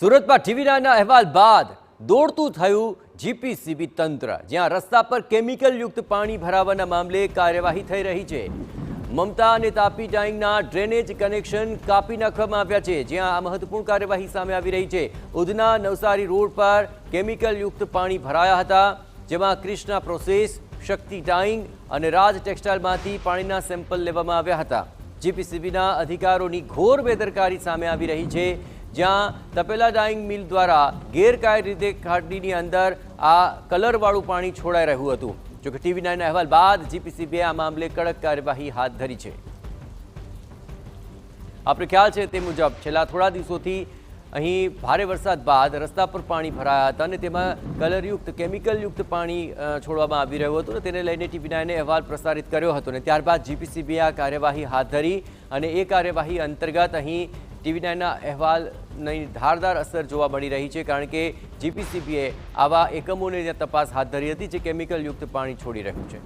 સુરતમાં ટીવી9ના અહેવાલ બાદ દોડતું થયું જીપીસીબી તંત્ર, જ્યાં રસ્તા પર કેમિકલયુક્ત પાણી ભરાવાના મામલે કાર્યવાહી થઈ રહી છે। મમતા અને તાપી ડાઈંગના ડ્રેનેજ કનેક્શન કાપી નાખવામાં આવ્યા છે, જ્યાં આ મહત્વપૂર્ણ કાર્યવાહી સામે આવી રહી છે। ઉધના નવસારી રોડ પર કેમિકલયુક્ત પાણી ભરાયા હતા, જેમાં કૃષ્ણા પ્રોસેસ, શક્તિ ડાઈંગ અને રાજ ટેક્સટાઇલમાંથી પાણીના સેમ્પલ લેવામાં આવ્યા હતા। જીપીસીબીના અધિકારીઓની ઘોર બેદરકારી સામે આવી રહી છે, જ્યાં તપેલા ડાઈંગ મિલ દ્વારા ગેરકાયદે રીતે ખાડીની અંદર આ કલરવાળું પાણી છોડાઈ રહ્યું હતું। જોકે ટીવી9ના અહેવાલ બાદ જીપીસીબીએ આ મામલે કડક કાર્યવાહી હાથ ધરી છે। આપણે ખ્યાલ છે તે મુજબ છેલ્લા થોડા દિવસોથી અહીં ભારે વરસાદ બાદ રસ્તા પર પાણી ભરાયા હતા અને તેમાં કલરયુક્ત કેમિકલયુક્ત પાણી છોડવામાં આવી રહ્યું હતું, અને તેને લઈને ટીવી9એ અહેવાલ પ્રસારિત કર્યો હતો, અને ત્યારબાદ જીપીસીબીએ આ કાર્યવાહી હાથ ધરી, અને એ કાર્યવાહી અંતર્ગત અહીં ટીવી9ના અહેવાલની ધારદાર અસર જોવા મળી રહી છે, કારણ કે જીપીસીબીએ આવા એકમોની તપાસ હાથ ધરી હતી જે કેમિકલયુક્ત પાણી છોડી રહ્યું છે।